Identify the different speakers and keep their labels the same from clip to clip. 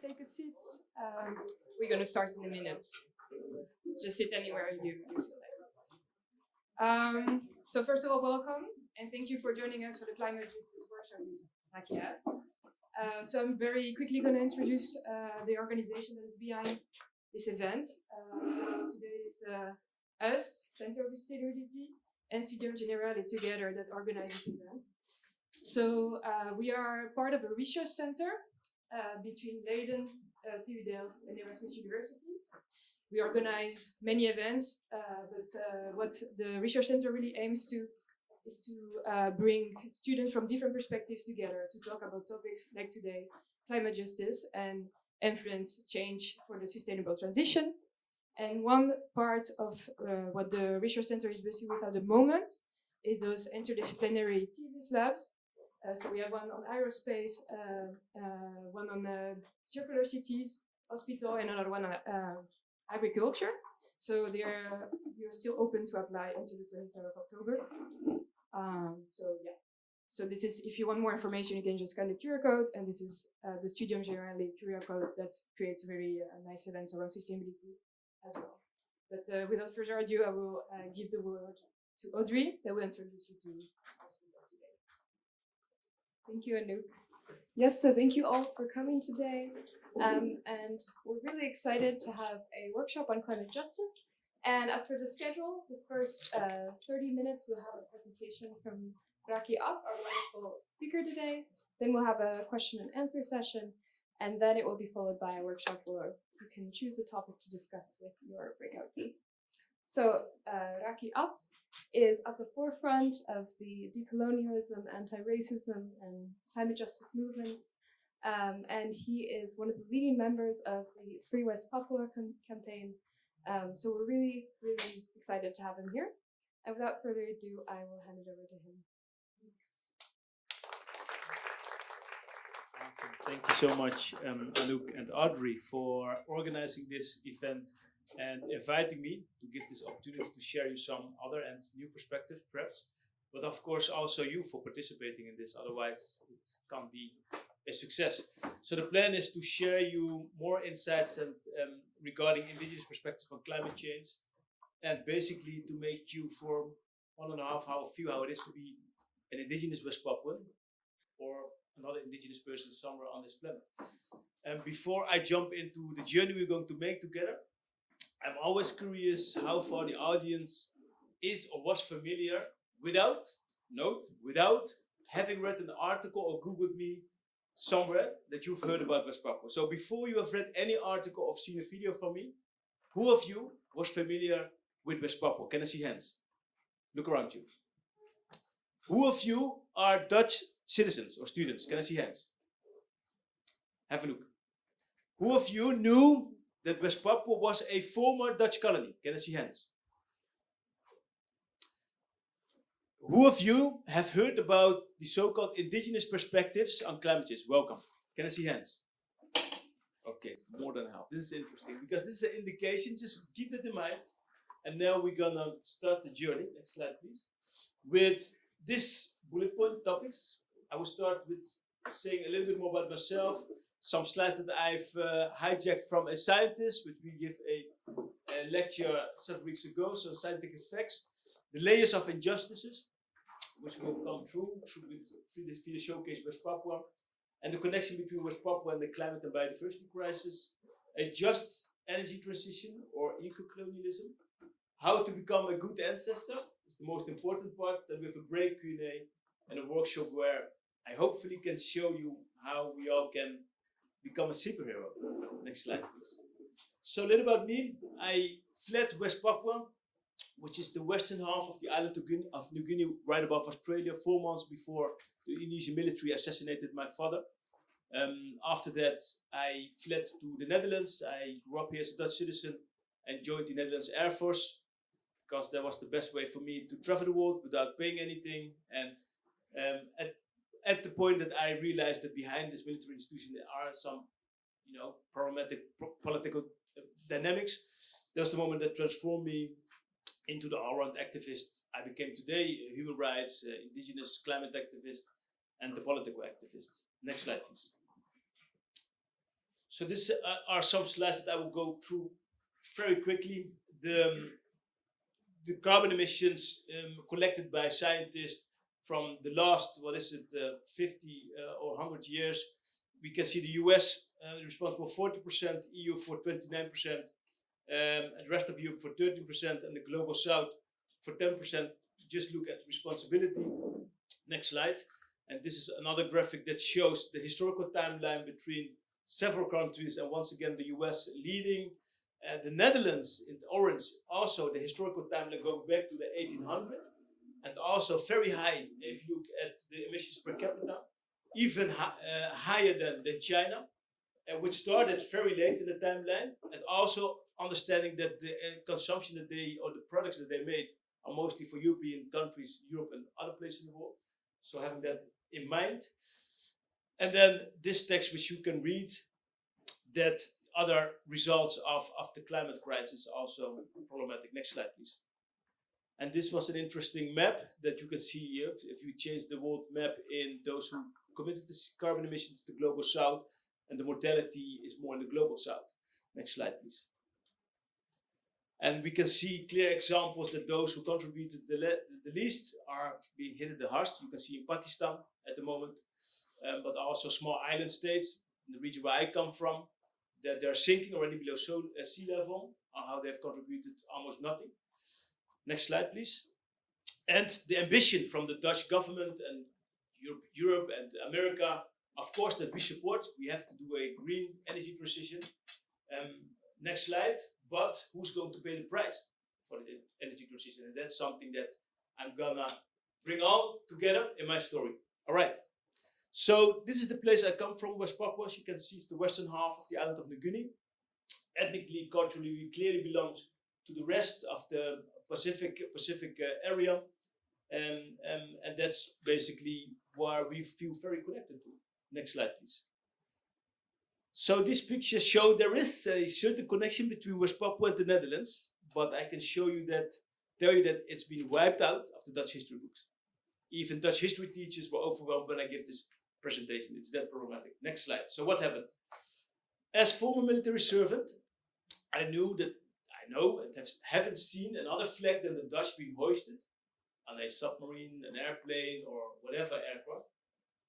Speaker 1: take a seat. We're going to start in a minute. Just sit anywhere you feel like. So first of all, welcome, and thank you for joining us for the Climate Justice Workshop with Raki Ap. So I'm very quickly going to introduce the organization that is behind this event. So today is us, Center of Sustainability, and Generale together that organize this event. So we are part of a research center between Leiden, TU Delft, and Erasmus universities. We organize many events, but what the research center really aims to is to bring students from different perspectives together to talk about topics like today, climate justice and influence change for the sustainable transition. And one part of what the research center is busy with at the moment is those interdisciplinary thesis labs. So we have one on aerospace, one on circular cities, hospital, and another one on agriculture. So you're still open to apply until the 23rd of October. So yeah. So this is, if you want more information, you can just scan the QR code, and this is the Studium Generale QR code that creates very nice events around sustainability as well. But without further ado, I will give the word to Audrey that will introduce you to our speaker today.
Speaker 2: Thank you, Anouk. Yes, so thank you all for coming today. And we're really excited to have a workshop on climate justice. And as for the schedule, the first 30 minutes, we'll have a presentation from Raki Ap, our wonderful speaker today. Then we'll have a question and answer session. And then it will be followed by a workshop where you can choose a topic to discuss with your breakout group. So Raki Ap is at the forefront of the decolonialism, antiracism, and climate justice movements. And he is one of the leading members of the Free West Papua campaign. So we're really, really excited to have him here. And without further ado, I will hand it over to him.
Speaker 3: Awesome. Thank you so much, Anouk and Audrey, for organizing this event and inviting me to give this opportunity to share you some other and new perspectives, perhaps. But of course, also you for participating in this. Otherwise, it can't be a success. So the plan is to share you more insights and regarding indigenous perspectives on climate change, and basically to make you for 1.5 hours feel how it is to be an indigenous West Papuan or another indigenous person somewhere on this planet. And before I jump into the journey we're going to make together, I'm always curious how far the audience is or was familiar without having read an article or Googled me somewhere that you've heard about West Papua. So before you have read any article or seen a video from me, who of you was familiar with West Papua? Can I see hands? Look around you. Who of you are Dutch citizens or students? Can I see hands? Have a look. Who of you knew that West Papua was a former Dutch colony? Can I see hands? Who of you have heard about the so-called indigenous perspectives on climate change? Welcome. Can I see hands? Okay, more than half. This is interesting because this is an indication. Just keep that in mind. And now we're gonna start the journey. Next slide, please. With this bullet point topics, I will start with saying a little bit more about myself. Some slides that I've hijacked from a scientist, which we give a lecture several weeks ago. So scientific facts, the layers of injustices, which will come through this video showcase West Papua, and the connection between West Papua and the climate and biodiversity crisis, a just energy transition or eco-colonialism, how to become a good ancestor is the most important part. Then we have a break Q&A and a workshop where I hopefully can show you how we all can become a superhero. Next slide, please. So a little about me. I fled West Papua, which is the western half of the island of New Guinea, right above Australia, 4 months before the Indonesian military assassinated my father. After that, I fled to the Netherlands. I grew up here as a Dutch citizen and joined the Netherlands Air Force because that was the best way for me to travel the world without paying anything. And at the point that I realized that behind this military institution there are some, problematic political dynamics, that was the moment that transformed me into the all-round activist I became today: a human rights, indigenous climate activist, and the political activist. Next slide, please. So this are some slides that I will go through very quickly. The carbon emissions collected by scientists from the last, 50 or 100 years. We can see the US responsible for 40%, EU for 29%, and the rest of Europe for 13%, and the global south for 10%. Just look at responsibility. Next slide. And this is another graphic that shows the historical timeline between several countries, and once again the US leading. The Netherlands in orange, also the historical timeline going back to the 1800s, and also very high if you look at the emissions per capita, even higher than China, which started very late in the timeline, and also understanding that the consumption that they, or the products that they made, are mostly for European countries, Europe and other places in the world. So having that in mind. And then this text, which you can read, that other results of the climate crisis also problematic. Next slide, please. And this was an interesting map that you can see here. If you change the world map in those who committed to carbon emissions to the global south, and the mortality is more in the global south. Next slide, please. And we can see clear examples that those who contributed the least are being hit the hardest. You can see in Pakistan at the moment, but also small island states in the region where I come from, that they're sinking already below sea level, or how they've contributed almost nothing. Next slide, please. And the ambition from the Dutch government and Europe and America, of course, that we support. We have to do a green energy transition. Next slide. But who's going to pay the price for the energy transition? And that's something that I'm gonna bring all together in my story. All right. So this is the place I come from, West Papua. As you can see, it's the western half of the island of New Guinea. Ethnically, culturally, we clearly belong to the rest of the Pacific area, and that's basically where we feel very connected to. Next slide, please. So these pictures show there is a certain connection between West Papua and the Netherlands, but I can tell you that it's been wiped out of the Dutch history books. Even Dutch history teachers were overwhelmed when I gave this presentation. It's that problematic. Next slide. So what happened? As former military servant, I know and haven't seen another flag than the Dutch being hoisted on a submarine, an airplane, or whatever aircraft.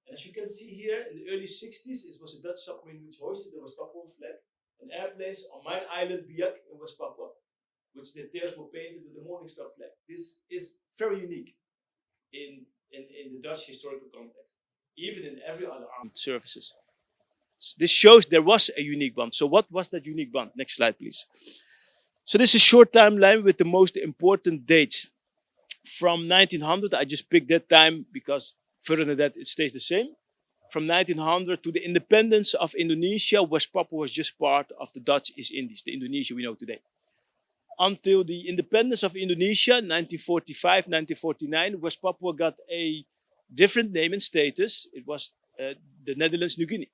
Speaker 3: And as you can see here, in the early 60s, it was a Dutch submarine which hoisted the West Papuan flag, and airplanes on my island Biak in West Papua, which the tails were painted with the Morningstar flag. This is very unique in the Dutch historical context, even in every other armed services. This shows there was a unique bond. So what was that unique bond? Next slide, please. So this is a short timeline with the most important dates. From 1900, I just picked that time because further than that, it stays the same. From 1900 to the independence of Indonesia, West Papua was just part of the Dutch East Indies, the Indonesia we know today. Until the independence of Indonesia, 1945, 1949, West Papua got a different name and status. It was the Netherlands, New Guinea.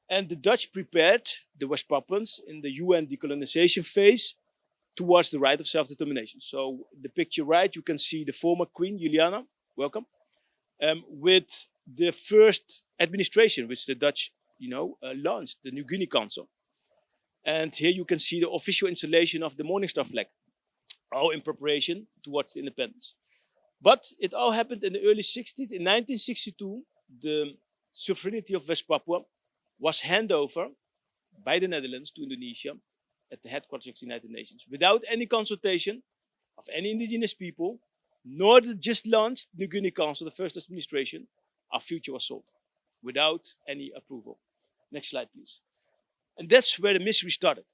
Speaker 3: And the Dutch prepared the West Papuans in the UN decolonization phase towards the right of self-determination. So the picture right, you can see the former Queen, Juliana, welcome, with the first administration, which the Dutch, launched, the New Guinea Council. And here you can see the official installation of the Morningstar flag, all in preparation towards the independence. But it all happened in the early 60s. In 1962, the sovereignty of West Papua was handed over by the Netherlands to Indonesia at the headquarters of the United Nations, without any consultation of any indigenous people, nor the just launched New Guinea Council, the first administration. Our future was sold without any approval. Next slide, please. And that's where the misery started.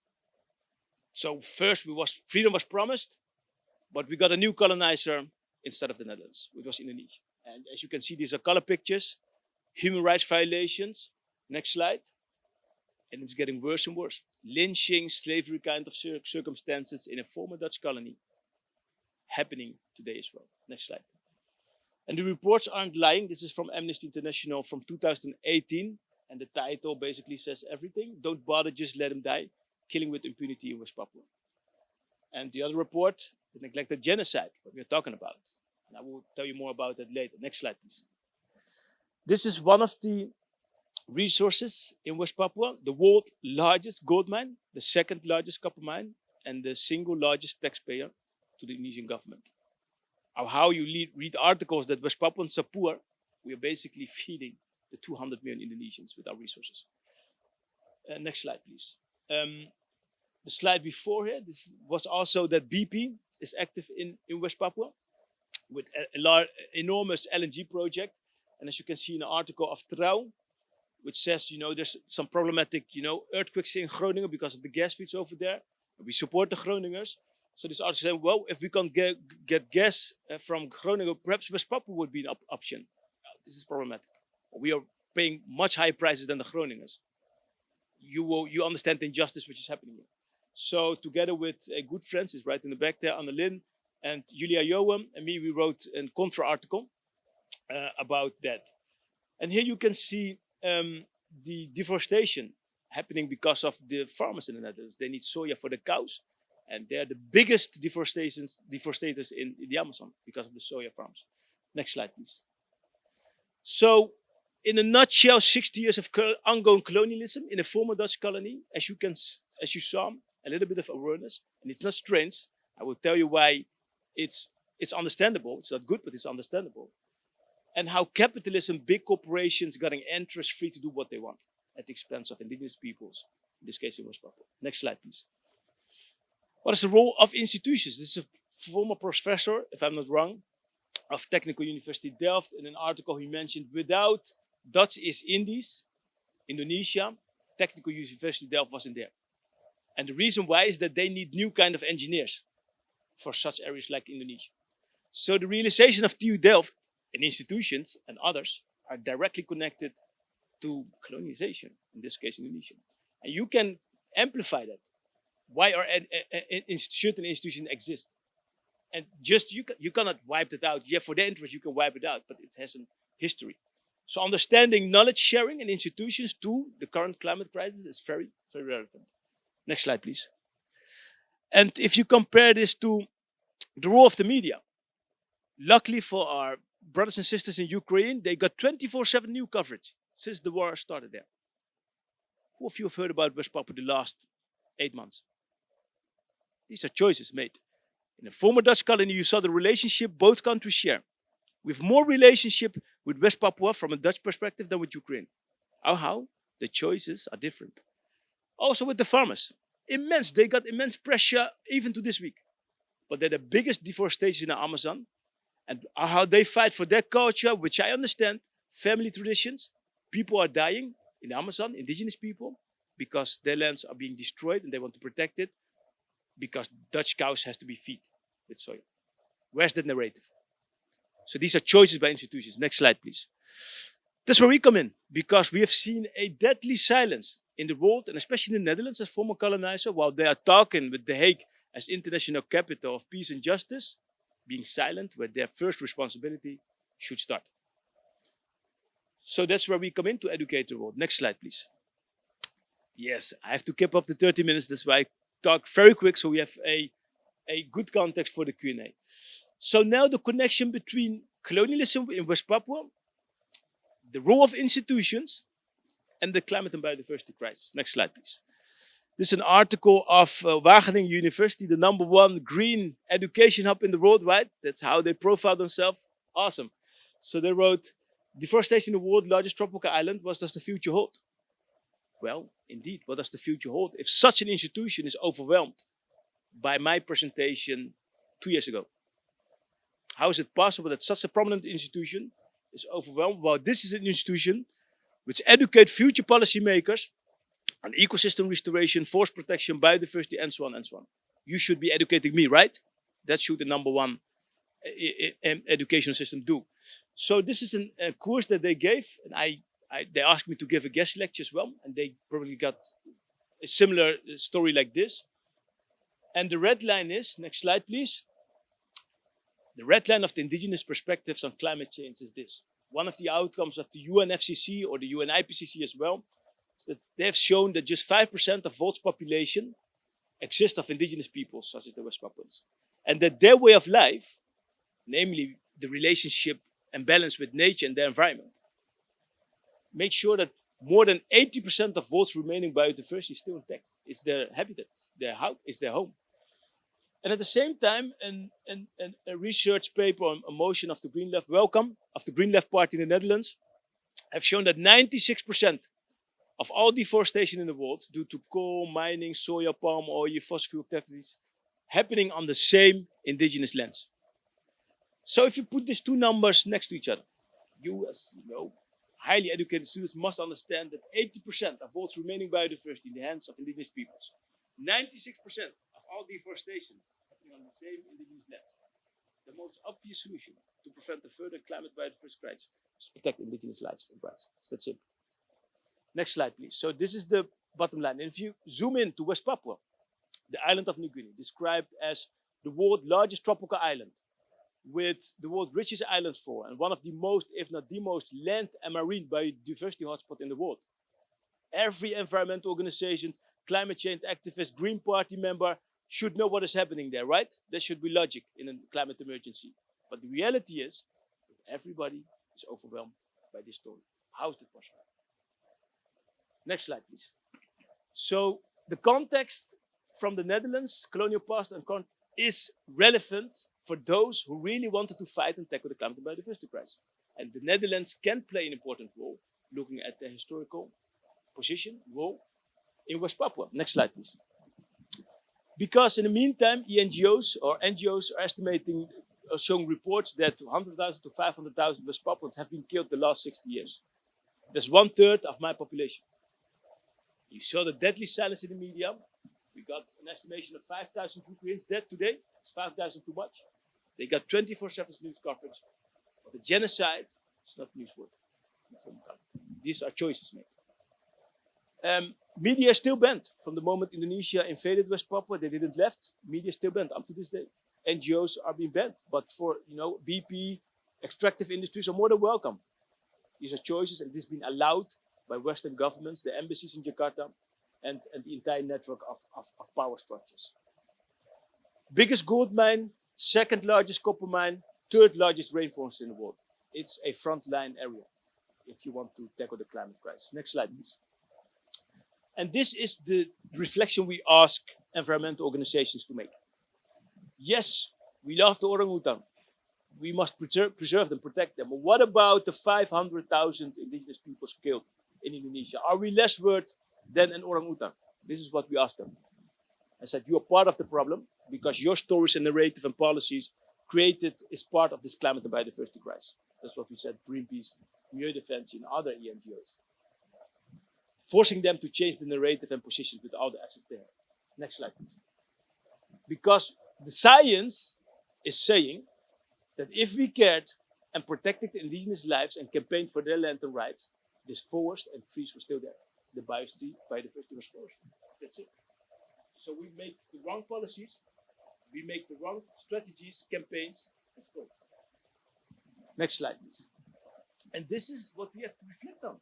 Speaker 3: So first freedom was promised, but we got a new colonizer instead of the Netherlands, which was Indonesia. And as you can see, these are color pictures, human rights violations. Next slide. And it's getting worse and worse. Lynching, slavery kind of circumstances in a former Dutch colony happening today as well. Next slide. And the reports aren't lying. This is from Amnesty International from 2018. And the title basically says everything. Don't bother, just let them die. Killing with impunity in West Papua. And the other report, the neglected genocide, what we're talking about. And I will tell you more about that later. Next slide, please. This is one of the resources in West Papua, the world's largest gold mine, the second largest copper mine, and the single largest taxpayer to the Indonesian government. How you read articles that West Papuans are poor, we are basically feeding the 200 million Indonesians with our resources. Next slide, please. The slide before here, this was also that BP is active in West Papua with a enormous LNG project. And as you can see in the article of Trouw, which says, there's some problematic, earthquakes in Groningen because of the gas fields over there. We support the Groningers. So this article saying, well, if we can't get gas from Groningen, perhaps West Papua would be an option. This is problematic. We are paying much higher prices than the Groningers. You understand the injustice which is happening here. So together with good friends, is right in the back there, Anne Lynn and Julia Joam and me, we wrote a contra article about that. And here you can see the deforestation happening because of the farmers in the Netherlands. They need soya for the cows, and they're the biggest deforestators in the Amazon because of the soya farms. Next slide, please. So, in a nutshell, 60 years of ongoing colonialism in a former Dutch colony. As you saw, a little bit of awareness, and it's not strange. I will tell you why it's understandable. It's not good, but it's understandable. And how capitalism, big corporations, getting interest free to do what they want at the expense of indigenous peoples, in this case in West Papua. Next slide, please. What is the role of institutions? This is a former professor, if I'm not wrong, of Technical University Delft. In an article he mentioned, without Dutch East Indies, Indonesia, Technical University Delft wasn't there. And the reason why is that they need new kind of engineers for such areas like Indonesia. So the realization of TU Delft and institutions and others are directly connected to colonization, in this case Indonesia. And you can amplify that. Why are certain institutions exist? And just you cannot wipe it out. Yeah, for their interest you can wipe it out, but it has a history. So understanding knowledge sharing in institutions to the current climate crisis is very, very relevant. Next slide, please. And if you compare this to the role of the media, luckily for our brothers and sisters in Ukraine, they got 24/7 new coverage since the war started there. Who of you have heard about West Papua the last 8 months? These are choices made. In a former Dutch colony, you saw the relationship both countries share. We have more relationship with West Papua from a Dutch perspective than with Ukraine. How? The choices are different. Also with the farmers. They got immense pressure even to this week. But they're the biggest deforestation in the Amazon. And how they fight for their culture, which I understand, family traditions. People are dying in the Amazon, indigenous people, because their lands are being destroyed and they want to protect it, because Dutch cows has to be fed with soy. Where's that narrative? So these are choices by institutions. Next slide, please. That's where we come in, because we have seen a deadly silence in the world, and especially in the Netherlands as former colonizer, while they are talking with The Hague as international capital of peace and justice, being silent where their first responsibility should start. So that's where we come in to educate the world. Next slide, please. Yes, I have to keep up to 30 minutes. That's why I talk very quick, so we have a good context for the Q&A. So now the connection between colonialism in West Papua, the role of institutions, and the climate and biodiversity crisis. Next slide, please. This is an article of Wageningen University, the #1 green education hub in the world, right? That's how they profile themselves. Awesome. So they wrote, deforestation in the world's largest tropical island, what does the future hold? Well, indeed, what does the future hold if such an institution is overwhelmed by my presentation 2 years ago? How is it possible that such a prominent institution is overwhelmed? Well, this is an institution which educates future policymakers on ecosystem restoration, forest protection, biodiversity, and so on and so on. You should be educating me, right? That should the #1 educational system do. So this is a course that they gave, and they asked me to give a guest lecture as well, and they probably got a similar story like this. And the red line is, next slide please, the red line of the indigenous perspectives on climate change is this. One of the outcomes of the UNFCCC or the UNIPCC as well, is that they have shown that just 5% of world's population exists of indigenous peoples, such as the West Papuans. And that their way of life, namely the relationship and balance with nature and the environment, make sure that more than 80% of world's remaining biodiversity is still intact. It's their habitat, their house, it's their home. And at the same time, a research paper on motion of the Green Left, welcome, of the Green Left Party in the Netherlands, have shown that 96% of all deforestation in the world due to coal, mining, soya, palm oil, fossil fuel activities happening on the same indigenous lands. So if you put these two numbers next to each other, you as highly educated students must understand that 80% of world's remaining biodiversity in the hands of indigenous peoples, 96% of all deforestation happening on the same indigenous lands. The most obvious solution to prevent the further climate biodiversity crisis is to protect indigenous lives and rights. It's that simple. Next slide, please. So this is the bottom line. And if you zoom in to West Papua, the island of New Guinea, described as the world's largest tropical island, with the world's richest island flora and one of the most, if not the most, land and marine biodiversity hotspot in the world. Every environmental organization, climate change activist, Green Party member should know what is happening there, right? There should be logic in a climate emergency. But the reality is that everybody is overwhelmed by this story. How is it possible? Next slide, please. So the context from the Netherlands, colonial past and is relevant for those who really wanted to fight and tackle the climate and biodiversity crisis. And the Netherlands can play an important role, looking at the historical position, role in West Papua. Next slide, please. Because in the meantime, NGOs are estimating, showing reports that 100,000 to 500,000 West Papuans have been killed the last 60 years. That's 1/3 of my population. You saw the deadly silence in the media. We got an estimation of 5,000 Ukrainians dead today. It's 5,000 too much. They got 24/7 news coverage. But the genocide is not newsworthy. These are choices made. Media is still banned. From the moment Indonesia invaded West Papua, they didn't left. Media is still banned up to this day. NGOs are being banned. But for BP, extractive industries are more than welcome. These are choices, and this has been allowed by Western governments, the embassies in Jakarta, and the entire network of power structures. Biggest gold mine, second largest copper mine, third largest rainforest in the world. It's a frontline area if you want to tackle the climate crisis. Next slide, please. And this is the reflection we ask environmental organizations to make. Yes, we love the orangutan. We must preserve them, protect them. But what about the 500,000 indigenous peoples killed in Indonesia? Are we less worth than an orangutan? This is what we asked them. I said, you are part of the problem because your stories and narrative and policies created is part of this climate and biodiversity crisis. That's what we said, Greenpeace, Milieu Defense, and other NGOs. Forcing them to change the narrative and positions with all the assets they have. Next slide, please. Because the science is saying that if we cared and protected the indigenous lives and campaigned for their land and rights, this forest and trees were still there. The biodiversity was forest. That's it. So we make the wrong policies, we make the wrong strategies, campaigns, and stop. Next slide, please. And this is what we have to reflect on.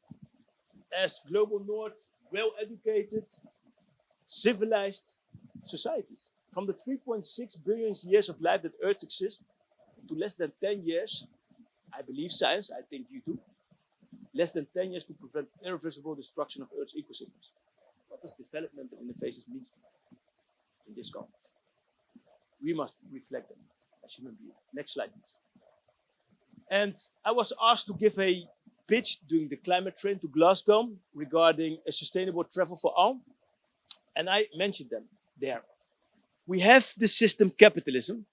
Speaker 3: As global north, well-educated, civilized societies. From the 3.6 billion years of life that Earth exists to less than 10 years, I believe science, I think you do, less than 10 years to prevent irreversible destruction of Earth's ecosystems. What does development and innovations mean in this context? We must reflect them as human beings. Next slide, please. And I was asked to give a pitch during the climate train to Glasgow regarding a sustainable travel for all. And I mentioned them there. We have the system capitalism,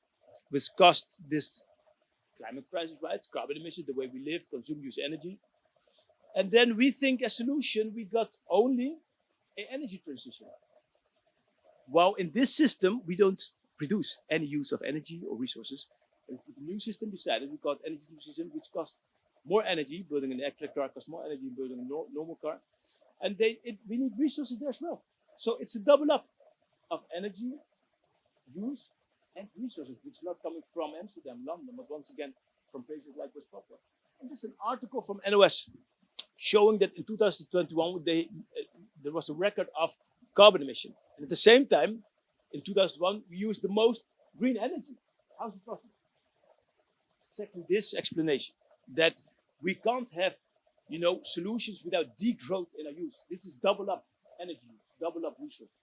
Speaker 3: which caused this climate crisis, right? Carbon emissions, the way we live, consume, use energy. And then we think as solution, we got only an energy transition. While in this system, we don't produce any use of energy or resources. And the new system decided we got energy transition, which costs more energy. Building an electric car costs more energy than building a normal car. And we need resources there as well. So it's a double up of energy use and resources, which are not coming from Amsterdam, London, but once again from places like West Papua. And there's an article from NOS showing that in 2021 there was a record of carbon emission. And at the same time, in 2001, we used the most green energy. How is it possible? Exactly this explanation, that we can't have you know, solutions without degrowth in our use. This is double up energy use, double up resources.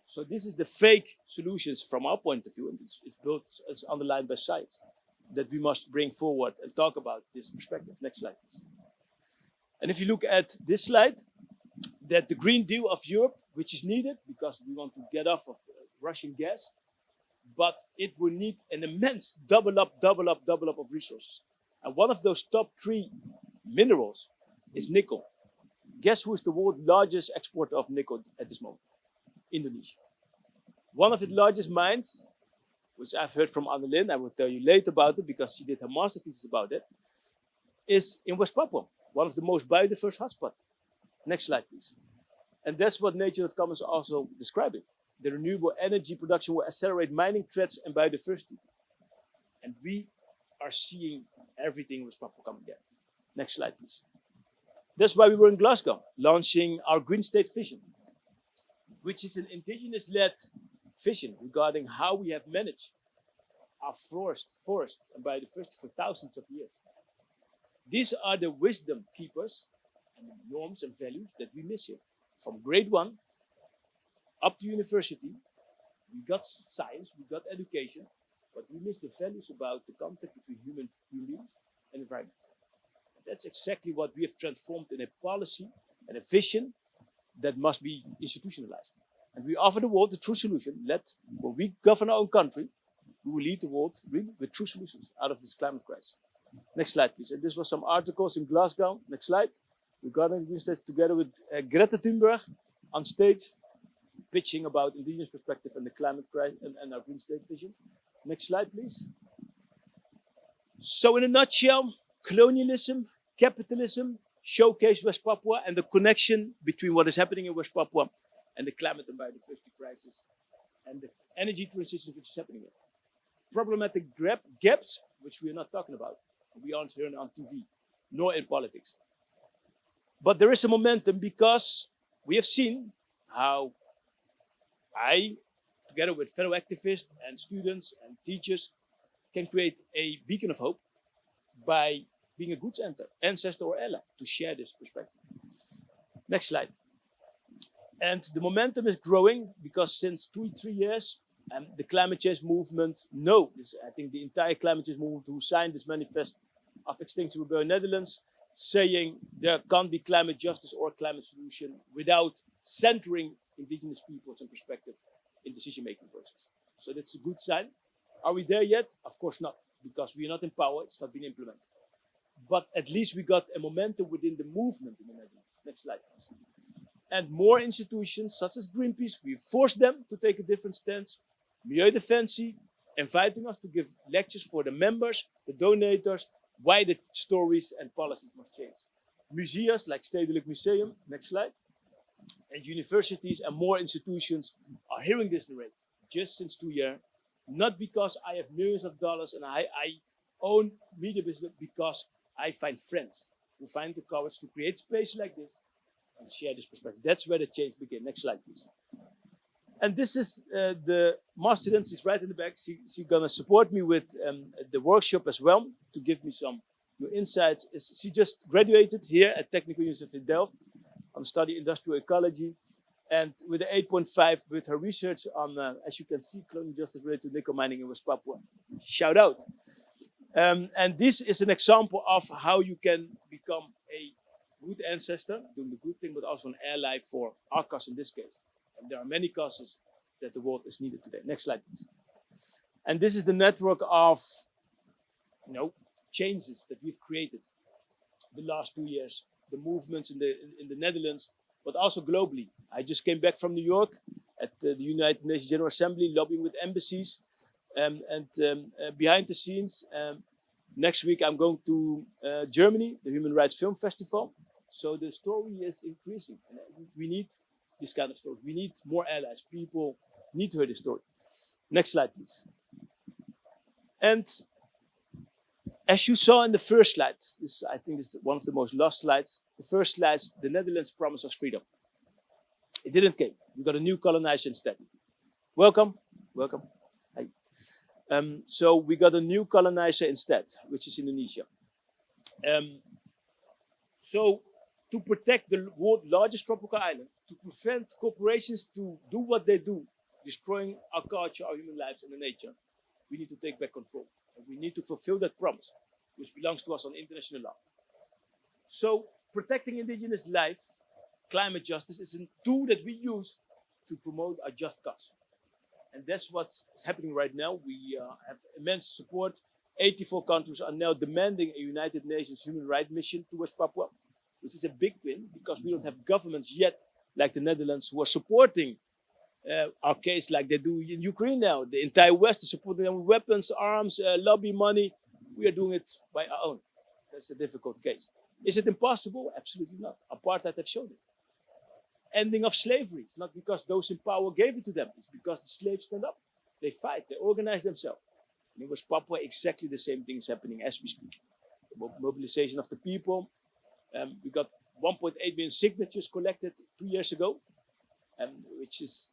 Speaker 3: So this is the fake solutions from our point of view, and it's built, it's underlined by science, that we must bring forward and talk about this perspective. Next slide, please. And if you look at this slide, that the Green Deal of Europe, which is needed because we want to get off of Russian gas, but it will need an immense double up of resources. And one of those top 3 minerals is nickel. Guess who is the world's largest exporter of nickel at this moment? Indonesia. One of its largest mines, which I've heard from Annelien, I will tell you later about it because she did her master thesis about it, is in West Papua, one of the most biodiverse hotspots. Next slide, please. And that's what Nature.com is also describing. The renewable energy production will accelerate mining threats and biodiversity. And we are seeing everything in West Papua coming there. Next slide, please. That's why we were in Glasgow, launching our Green State Vision, which is an indigenous-led vision regarding how we have managed our forest and biodiversity for thousands of years. These are the wisdom keepers and the norms and values that we miss here. From grade 1 up to university, we got science, we got education, but we miss the values about the contact between human beings and environment. That's exactly what we have transformed in a policy and a vision that must be institutionalized. And we offer the world a true solution. When we govern our own country, we will lead the world really with true solutions out of this climate crisis. Next slide, please. And this was some articles in Glasgow. Next slide. We got in Green State together with Greta Thunberg on stage, pitching about indigenous perspective and the climate crisis and our Green State vision. Next slide, please. So in a nutshell, colonialism, capitalism, showcase West Papua and the connection between what is happening in West Papua and the climate and biodiversity crisis and the energy transition which is happening here. Problematic gaps, which we are not talking about. We aren't hearing on TV, nor in politics. But there is a momentum because we have seen how I, together with fellow activists and students and teachers, can create a beacon of hope by being a good ancestor or ally to share this perspective. Next slide. And the momentum is growing because since 2-3 years, the climate change movement, I think the entire climate change movement who signed this manifest of Extinction Rebellion Netherlands, saying there can't be climate justice or climate solution without centering indigenous peoples and perspective in decision-making process. So that's a good sign. Are we there yet? Of course not, because we are not in power, it's not being implemented. But at least we got a momentum within the movement in the Netherlands. Next slide, please. And more institutions such as Greenpeace, we force them to take a different stance. Milieudefensie, inviting us to give lectures for the members, the donators, why the stories and policies must change. Museums like Stedelijk Museum, next slide, and universities and more institutions are hearing this narrative just since 2 years, not because I have millions of dollars and I own media business, because I find friends who find the courage to create space like this and share this perspective. That's where the change begins. Next slide, please. And this is the master student, she's right in the back. She's gonna support me with the workshop as well to give me some new insights. She just graduated here at Technical University of Delft on study industrial ecology, and with an 8.5 with her research on, as you can see, colonial justice related to nickel mining in West Papua. Shout out. And this is an example of how you can become a good ancestor, doing the good thing, but also an ally for our cause in this case. And there are many causes that the world is needed today. Next slide, please. And this is the network of changes that we've created the last 2 years, the movements in the Netherlands, but also globally. I just came back from New York at the United Nations General Assembly, lobbying with embassies, and behind the scenes. Next week I'm going to Germany, the Human Rights Film Festival. So the story is increasing. We need this kind of story. We need more allies. People need to hear the story. Next slide, please. And as you saw in the first slide, I think this is one of the most lost slides. The first slide, the Netherlands promised us freedom. It didn't come. We got a new colonizer instead. Welcome, welcome. Hi. So we got a new colonizer instead, which is Indonesia. So to protect the world's largest tropical island, to prevent corporations to do what they do, destroying our culture, our human lives, and the nature, we need to take back control. And we need to fulfill that promise, which belongs to us on international law. So protecting indigenous life, climate justice, is a tool that we use to promote our just cause. And that's what's happening right now. We have immense support. 84 countries are now demanding a United Nations human rights mission to West Papua, which is a big win because we don't have governments yet, like the Netherlands, who are supporting our case like they do in Ukraine now. The entire West is supporting them with weapons, arms, lobby money. We are doing it by our own. That's a difficult case. Is it impossible? Absolutely not. Apartheid has shown it. Ending of slavery. It's not because those in power gave it to them. It's because the slaves stand up. They fight. They organize themselves. And in West Papua, exactly the same thing is happening as we speak. The mobilization of the people. We got 1.8 million signatures collected 2 years ago, which is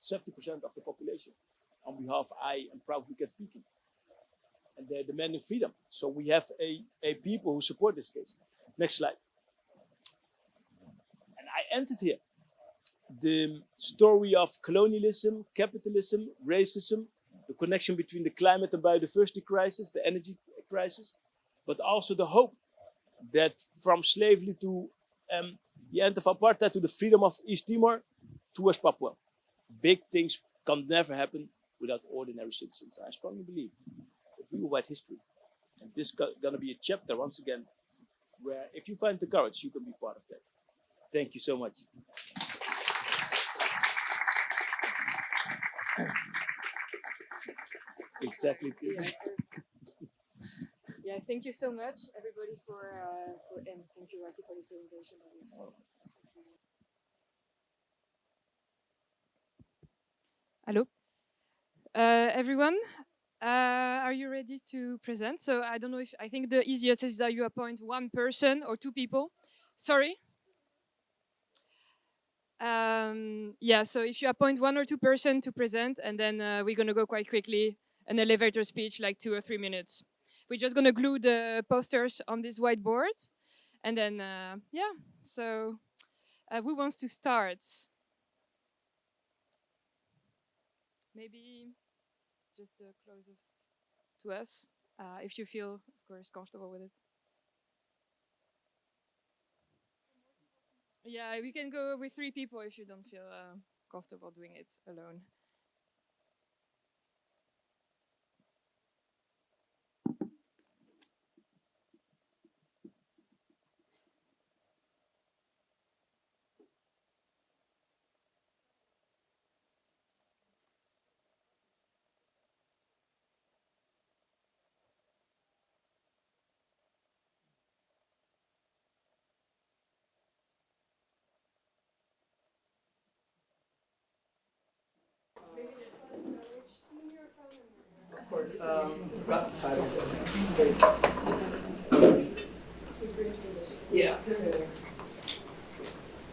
Speaker 3: 70% of the population. On behalf, I am proud we can speak in. And they're demanding freedom. So we have a people who support this case. Next slide. And I entered here. The story of colonialism, capitalism, racism, the connection between the climate and biodiversity crisis, the energy crisis, but also the hope that from slavery to the end of apartheid to the freedom of East Timor to West Papua. Big things can never happen without ordinary citizens. I strongly believe that we will write history. And this is going to be a chapter, once again, where if you find the courage, you can be part of that. Thank you so much. Exactly.
Speaker 1: Yeah, thank you so much, everybody, and thank you, Raki, for this presentation. Hello, everyone. Are you ready to present? So I don't know if I think the easiest is that you appoint one person or two people. Sorry. Yeah, so if you appoint one or two person to present, and then we're gonna go quite quickly, an elevator speech, like 2 or 3 minutes. We're just gonna glue the posters on this whiteboard, and then yeah. So who wants to start? Maybe just the closest to us, if you feel, of course, comfortable with it. Yeah, we can go with 3 people if you don't feel comfortable doing it alone.
Speaker 4: Of course, got the title. Yeah.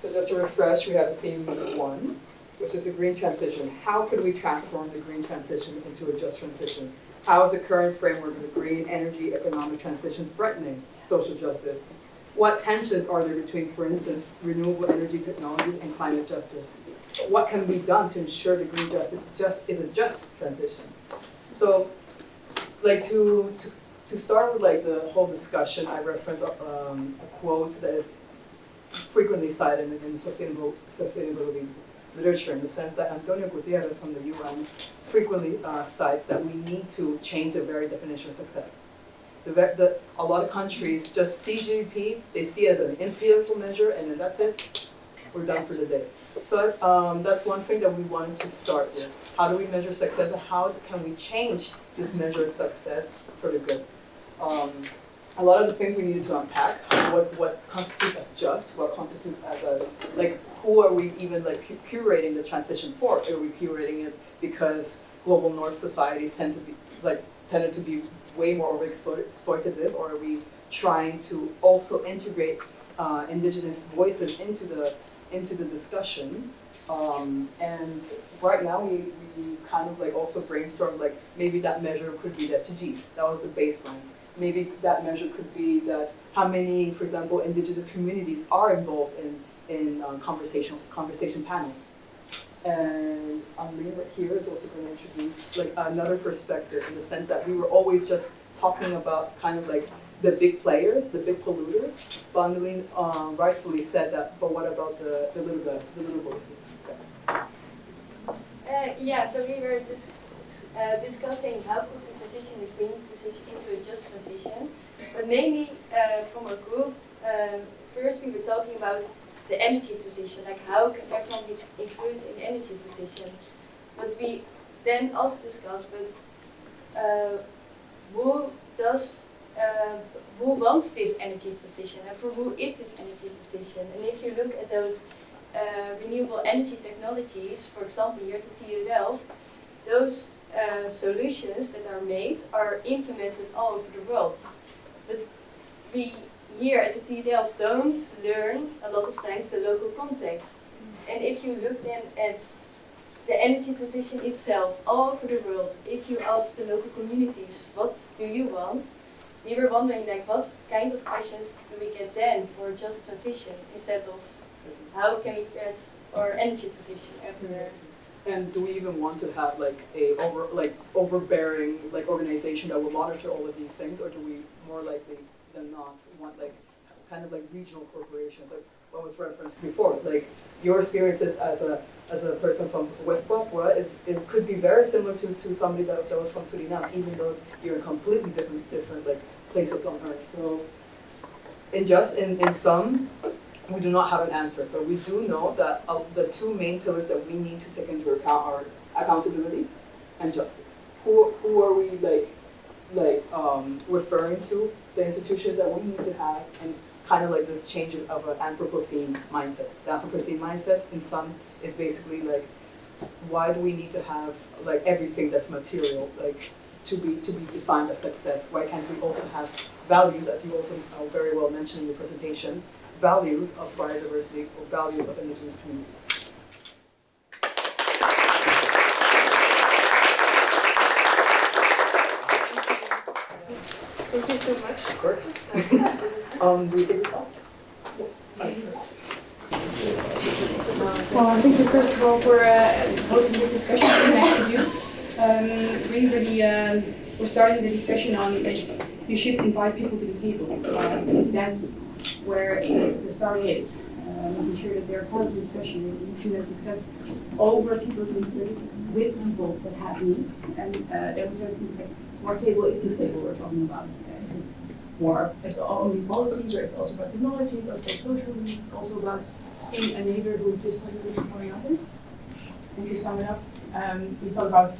Speaker 4: So just to refresh, we have theme 1, which is the green transition. How could we transform the green transition into a just transition? How is the current framework of the green energy economic transition threatening social justice? What tensions are there between, for instance, renewable energy technologies and climate justice? What can be done to ensure the green justice is a just transition? So, like to start with like the whole discussion, I reference a quote that is frequently cited in sustainability literature, in the sense that Antonio Gutierrez from the UN frequently cites that we need to change the very definition of success. A lot of countries just see GDP, they see it as an empirical measure, and then that's it. We're done for the day. So that's one thing that we wanted to start with. How do we measure success, and how can we change this measure of success for the good? A lot of the things we needed to unpack, what constitutes as just, what constitutes as a, like, who are we even like curating this transition for? Are we curating it because global north societies tended to be way more overexploitative, or are we trying to also integrate indigenous voices into the discussion? And right now we kind of like also brainstormed like maybe that measure could be the SDGs. That was the baseline. maybe that measure could be that how many, for example, indigenous communities are involved in conversation panels. And Amreen right here is also going to introduce like another perspective in the sense that we were always just talking about kind of like the big players, the big polluters. But Amreen rightfully said that, but what about the little guys, the little voices?
Speaker 5: Yeah, so we were discussing how could we transition the green transition into a just transition, but mainly from our group, first we were talking about the energy transition, like how can everyone be included in the energy transition. But we then also discussed, but who wants this energy transition, and for who is this energy transition? And if you look at those renewable energy technologies, for example, here at the TU Delft, those solutions that are made are implemented all over the world. But we here at the TU Delft don't learn a lot of times the local context. And if you look then at the energy transition itself all over the world, if you ask the local communities, what do you want? We were wondering like what kind of questions do we get then for just transition instead of how can we get our energy transition everywhere?
Speaker 4: And do we even want to have like a overbearing like organization that will monitor all of these things, or do we more likely than not want like kind of like regional corporations, like what was referenced before? Like your experiences as a person from West Papua it could be very similar to somebody that was from Suriname, even though you're in completely different like places on earth. So in sum, we do not have an answer, but we do know that the two main pillars that we need to take into account are accountability and justice. Who are we referring to? The institutions that we need to have, and kind of like this change of an Anthropocene mindset. The Anthropocene mindset in sum is basically like, why do we need to have like everything that's material like to be defined as success? Why can't we also have values, as you also very well mentioned in your presentation, values of biodiversity or values of indigenous communities?
Speaker 2: Thank you so much.
Speaker 4: Of course. Do we take this off?
Speaker 6: Well, thank you first of all for hosting this discussion next to you. We're starting the discussion on like you should invite people to the table because that's where the start is. Making sure that they're part of the discussion. We need to discuss over people's needs with people that have needs, and there was something like what table is this table we're talking about? Is it more, it's only policies, or it's also about technology, it's also about social needs, it's also about in a neighborhood just looking for another. And to sum it up, we thought about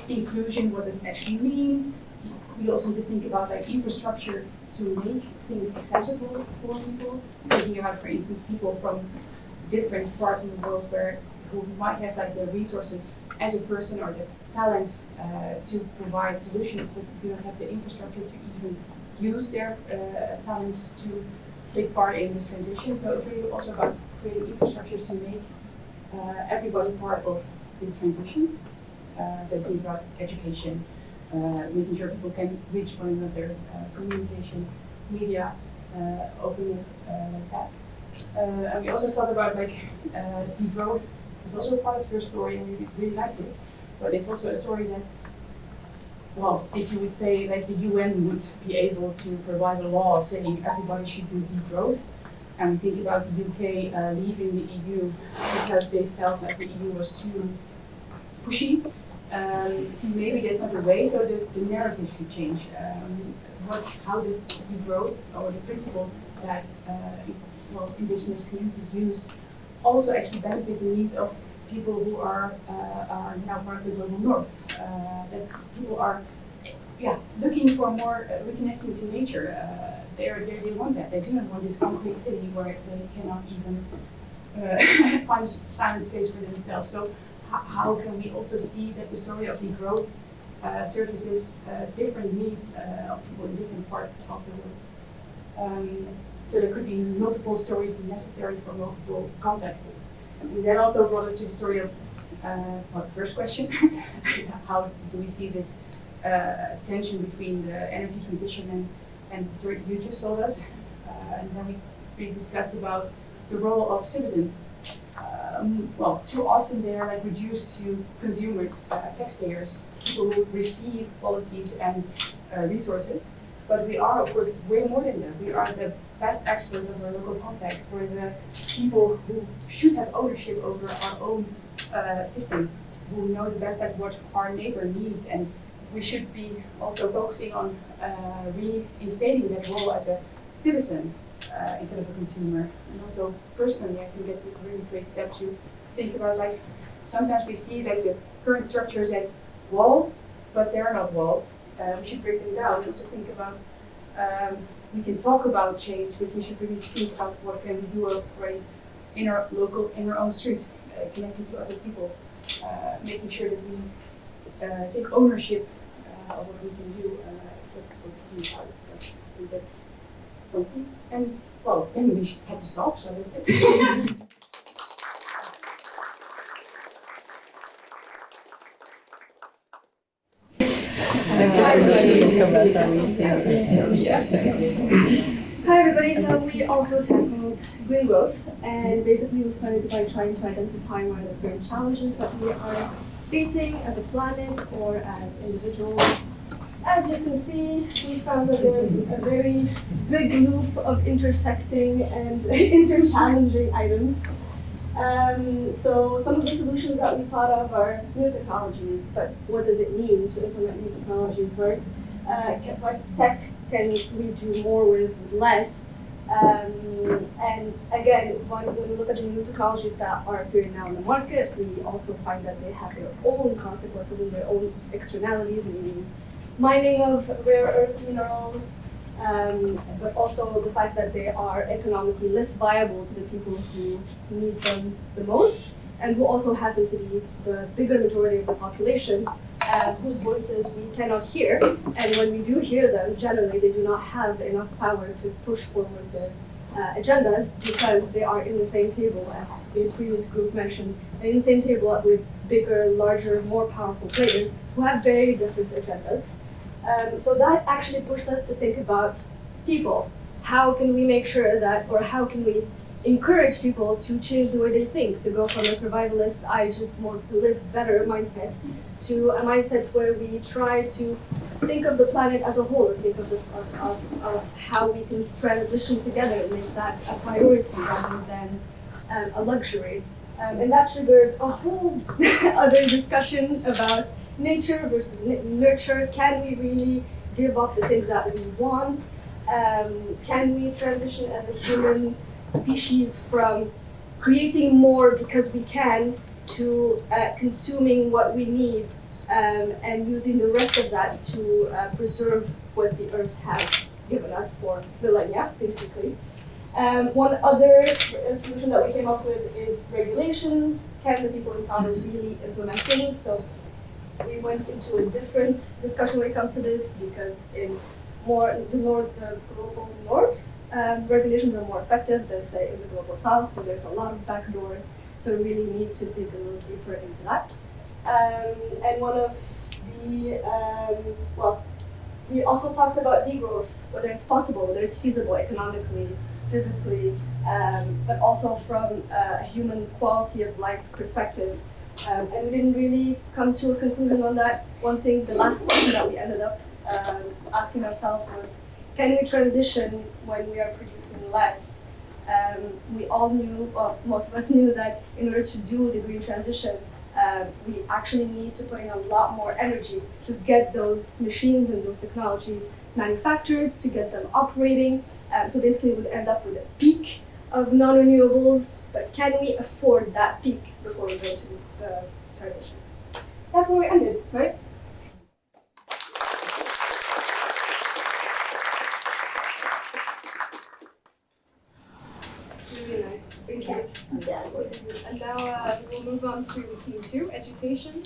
Speaker 6: inclusion, what does it actually mean? We also need to think about like infrastructure to make things accessible for people. Thinking about, for instance, people from different parts of the world who might have like the resources as a person or the talents to provide solutions, but do not have the infrastructure to even use their talents to take part in this transition. So it's really also about creating infrastructures to make everybody part of this transition. So think about education, making sure people can reach one another, communication, media, openness, like that. And we also thought about like degrowth is also part of your story, and we really liked it. But it's also a story that, well, if you would say like the UN would be able to provide a law saying everybody should do degrowth, and we think about the UK leaving the EU because they felt like the EU was too pushy, maybe that's not the way, so the narrative could change. How does degrowth or the principles that indigenous communities use also actually benefit the needs of people who are now part of the global north? That people are looking for more reconnecting to nature. They want that. They do not want this concrete city where they cannot even find silent space for themselves. So how can we also see that the story of degrowth services different needs of people in different parts of the world? So there could be multiple stories necessary for multiple contexts. And that also brought us to the story of the first question: how do we see this tension between the energy transition and the story you just told us. And then we discussed about the role of citizens. Well, too often they are like reduced to consumers, taxpayers, people who receive policies and resources. But we are, of course, way more than that. We are the best experts of our local context. We're the people who should have ownership over our own system, who know the best at what our neighbor needs, and we should be also focusing on reinstating that role as a citizen instead of a consumer. And also personally, I think it's a really great step to think about, like, sometimes we see like the current structures as walls, but they're not walls. We should break them down and also think about, we can talk about change, but we should really think about what can we do already in our own street, connecting to other people, making sure that we take ownership of what we can do, except for being part. So I think that's something. And well, then we had to stop, so that's it.
Speaker 7: Hi everybody, so we also tackled green growth, and basically we started by trying to identify what are the current challenges that we are facing as a planet or as individuals. As you can see, we found that there's a very big loop of intersecting and interchallenging items. So some of the solutions that we thought of are new technologies, but what does it mean to implement new technologies, right? What tech can we do more with less? And again, when we look at the new technologies that are appearing now in the market, we also find that they have their own consequences and their own externalities, meaning mining of rare earth minerals, but also the fact that they are economically less viable to the people who need them the most, and who also happen to be the bigger majority of the population, whose voices we cannot hear. And when we do hear them, generally they do not have enough power to push forward their agendas, because they are in the same table as the previous group mentioned, and in the same table with bigger, larger, more powerful players who have very different agendas. So that actually pushed us to think about people. How can we make sure that, or how can we encourage people to change the way they think, to go from a survivalist, I just want to live better mindset, to a mindset where we try to think of the planet as a whole, think of how we can transition together and make that a priority rather than a luxury. And that triggered a whole other discussion about nature versus nurture. Can we really give up the things that we want? Can we transition as a human species from creating more because we can to consuming what we need, and using the rest of that to preserve what the earth has given us for millennia, basically. One other solution that we came up with is regulations. Can the people in power really implement things? So we went into a different discussion when it comes to this, because in the global north, regulations are more effective than, say, in the global south, where there's a lot of backdoors. So we really need to dig a little deeper into that. And one of the, we also talked about degrowth, whether it's possible, whether it's feasible economically, physically, but also from a human quality of life perspective. And we didn't really come to a conclusion on that. One thing, the last question that we ended up asking ourselves was, can we transition when we are producing less? We all knew, well, most of us knew that in order to do the green transition, we actually need to put in a lot more energy to get those machines and those technologies manufactured, to get them operating. So basically we'd end up with a peak of non-renewables, but can we afford that peak before we go to the transition? That's where we ended, right? Really nice, thank you. And now we'll move on to theme 2, education.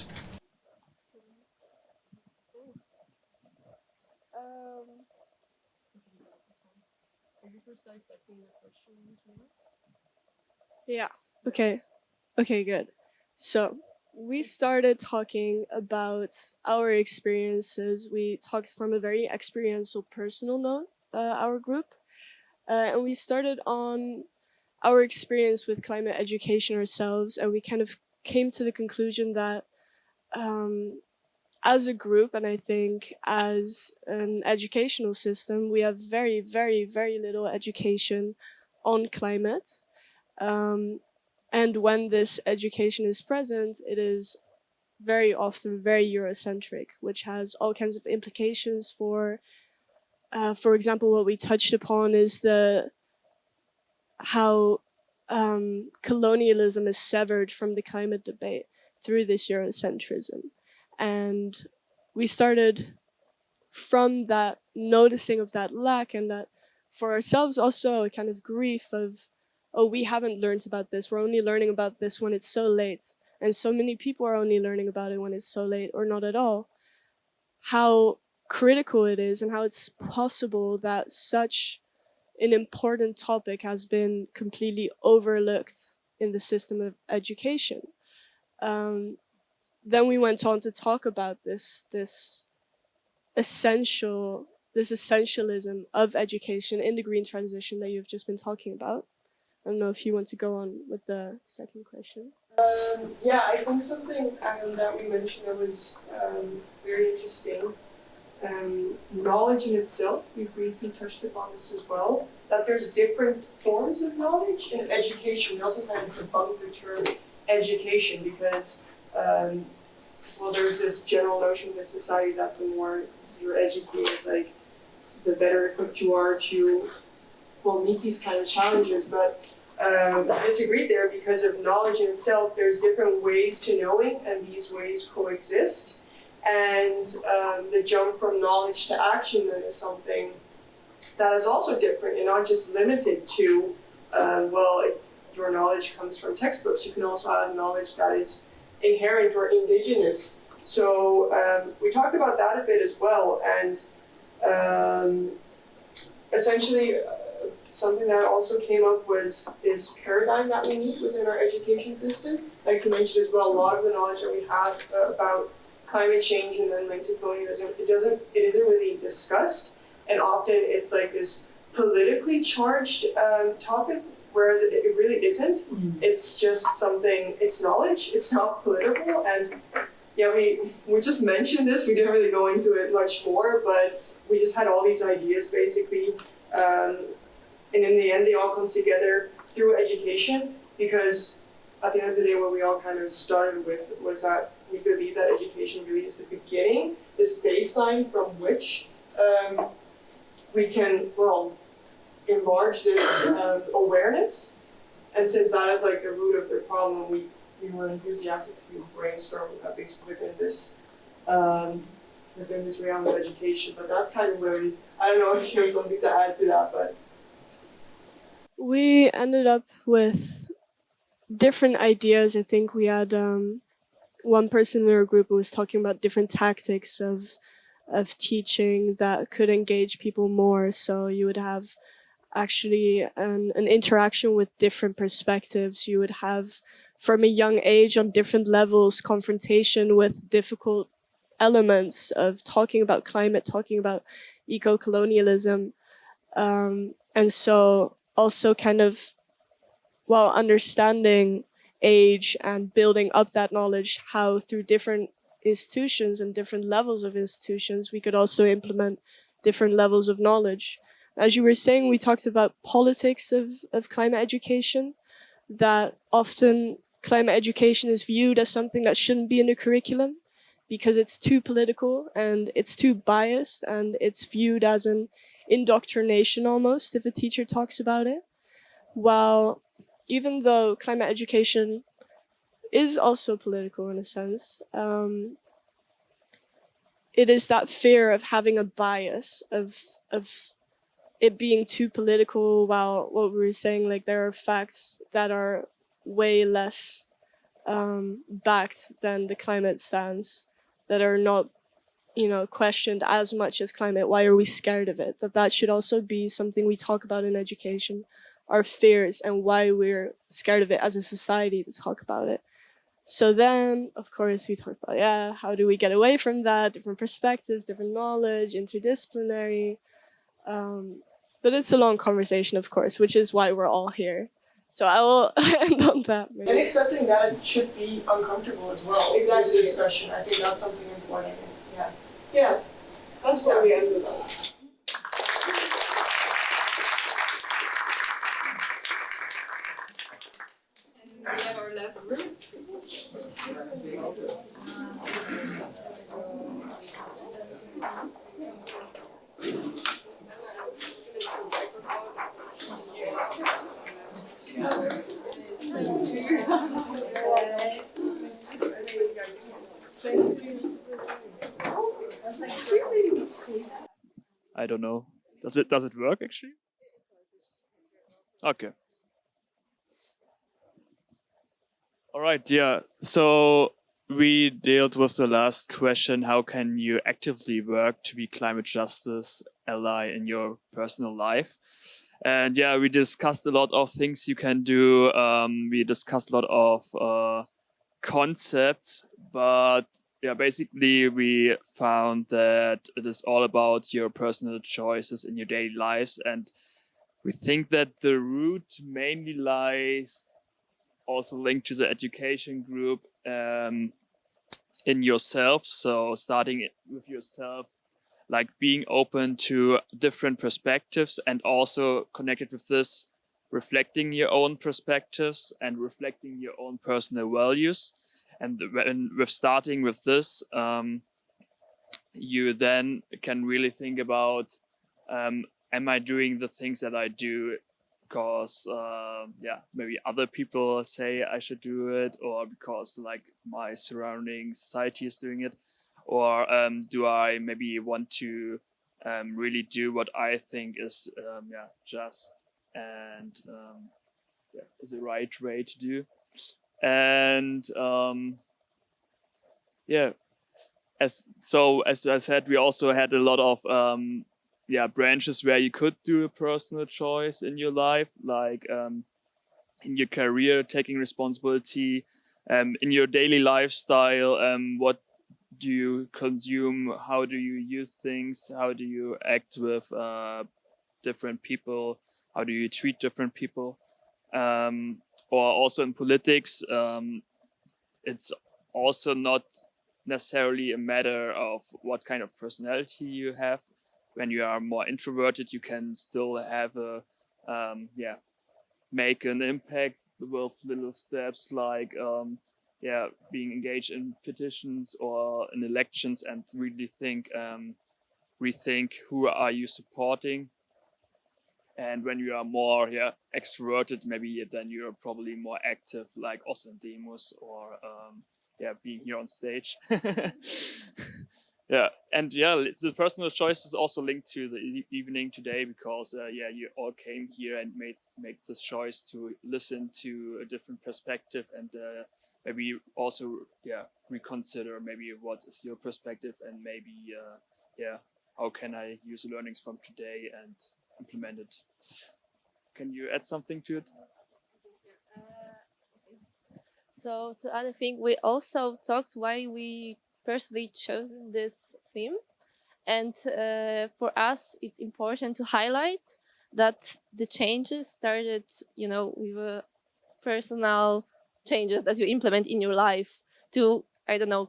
Speaker 8: Yeah. Okay. Okay, good. So we started talking about our experiences. We talked from a very experiential, personal note, our group. And we started on our experience with climate education ourselves, and we kind of came to the conclusion that as a group, and I think as an educational system, we have very, very, very little education on climate. And when this education is present, it is very often very Eurocentric, which has all kinds of implications for example, what we touched upon is how colonialism is severed from the climate debate through this Eurocentrism. And we started from that noticing of that lack, and that for ourselves also a kind of grief of, oh, we haven't learned about this. We're only learning about this when it's so late. And so many people are only learning about it when it's so late or not at all. How critical it is and how it's possible that such an important topic has been completely overlooked in the system of education. Then we went on to talk about this essentialism of education in the green transition that you've just been talking about. I don't know if you want to go on with the second question.
Speaker 9: Yeah, I think something that we mentioned that was very interesting. Knowledge in itself, we briefly touched upon this as well, that there's different forms of knowledge in education. We also kind of debunked the term education because, well, there's this general notion in society that the more you're educated, like, the better equipped you are to, well, meet these kind of challenges. But I disagreed there because of knowledge in itself. There's different ways to knowing, and these ways coexist. And the jump from knowledge to action then is something that is also different and not just limited to, well, if your knowledge comes from textbooks, you can also have knowledge that is inherent or indigenous. So we talked about that a bit as well. And essentially, something that also came up was this paradigm that we need within our education system. Like you mentioned as well, a lot of the knowledge that we have about climate change and then linked to colonialism, it isn't really discussed, and often it's like this politically charged topic, whereas it really isn't. Mm-hmm. It's just something, it's knowledge, it's not political, and yeah, we just mentioned this, we didn't really go into it much more, but we just had all these ideas basically, and in the end they all come together through education, because at the end of the day what we all kind of started with was that we believe that education really is the beginning, this baseline from which we can, well, enlarge this awareness. And since that is like the root of the problem, we were enthusiastic to brainstorm at least within this realm of education. But that's kind of where I don't know if there's something to add to that, but.
Speaker 8: We ended up with different ideas. I think we had one person in our group who was talking about different tactics of teaching that could engage people more. So you would have actually an interaction with different perspectives. You would have, from a young age, on different levels, confrontation with difficult elements of talking about climate, talking about eco-colonialism. And so also kind of, while understanding age and building up that knowledge, how through different institutions and different levels of institutions, we could also implement different levels of knowledge. As you were saying, we talked about politics of climate education, that often climate education is viewed as something that shouldn't be in the curriculum because it's too political and it's too biased, and it's viewed as an indoctrination almost if a teacher talks about it. While even though climate education is also political in a sense, it is that fear of having a bias, of it being too political, while what we were saying, like there are facts that are way less backed than the climate stance, that are not, questioned as much as climate. Why are we scared of it? That should also be something we talk about in education, our fears and why we're scared of it as a society to talk about it. So then, of course, we talked about, yeah, how do we get away from that? Different perspectives, different knowledge, interdisciplinary. But it's a long conversation, of course, which is why we're all here. So I will end on that. Maybe.
Speaker 9: And accepting that it should be uncomfortable as well.
Speaker 4: Exactly.
Speaker 9: This discussion, I think that's something important. Yeah.
Speaker 4: Yeah, that's where we ended up.
Speaker 1: And we have our last group.
Speaker 10: I don't know. Does it work actually? Okay. All right, yeah. So we dealt with the last question, how can you actively work to be climate justice ally in your personal life? And yeah, we discussed a lot of things you can do. We discussed a lot of concepts, but yeah, basically we found that it is all about your personal choices in your daily lives. And we think that the root mainly lies also linked to the education group in yourself. So starting with yourself, like being open to different perspectives, and also connected with this, reflecting your own perspectives and reflecting your own personal values. And with starting with this, you then can really think about, am I doing the things that I do because maybe other people say I should do it, or because like my surrounding society is doing it, or do I maybe want to really do what I think is just and is the right way to do. And as I said, we also had a lot of branches where you could do a personal choice in your life, like in your career, taking responsibility, in your daily lifestyle, what do you consume, how do you use things, how do you act with different people, how do you treat different people, or also in politics, it's also not necessarily a matter of what kind of personality you have. When you are more introverted, you can still have a make an impact with little steps like being engaged in petitions or in elections, and really rethink who are you supporting. And when you are more extroverted, maybe then you're probably more active, like also in demos or being here on stage. The personal choice is also linked to the evening today, because you all came here and made this choice to listen to a different perspective, and maybe also reconsider maybe what is your perspective, and maybe how can I use learnings from today and implement it. Can you add something to it?
Speaker 11: So to add, I think we also talked why we personally chosen this theme, and for us it's important to highlight that the changes started, with personal changes that you implement in your life to,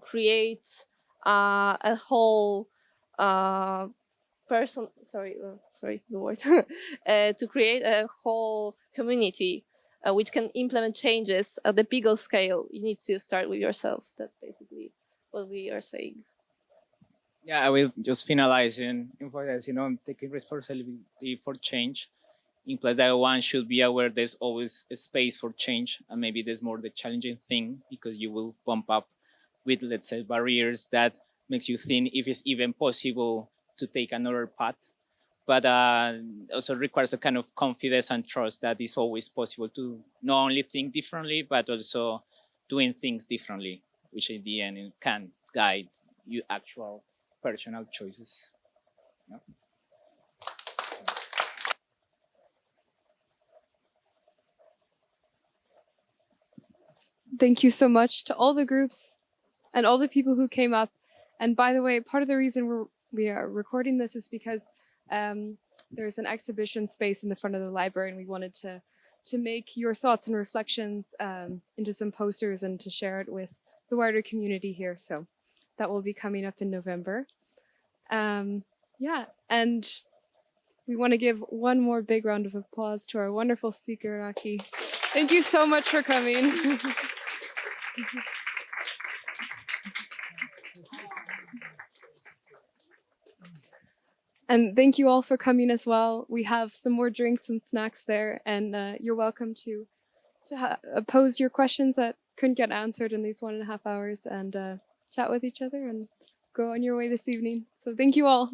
Speaker 11: create a whole to create a whole community which can implement changes at the bigger scale. You need to start with yourself. That's basically what we are saying.
Speaker 12: Yeah, I will just finalize in emphasizing on taking responsibility for change. Implies that one should be aware there's always a space for change, and maybe there's more the challenging thing, because you will bump up with, let's say, barriers that makes you think if it's even possible to take another path. But also requires a kind of confidence and trust that it's always possible to not only think differently, but also doing things differently, which in the end can guide your actual personal choices. Yeah.
Speaker 2: thank you so much to all the groups and all the people who came up. And by the way, part of the reason we are recording this is because there's an exhibition space in the front of the library, and we wanted to make your thoughts and reflections into some posters and to share it with the wider community here. So that will be coming up in November. Yeah, and we want to give one more big round of applause to our wonderful speaker, Raki. Thank you so much for coming. And thank you all for coming as well. We have some more drinks and snacks there, and you're welcome to pose your questions that couldn't get answered in these 1.5 hours and chat with each other and go on your way this evening. So thank you all.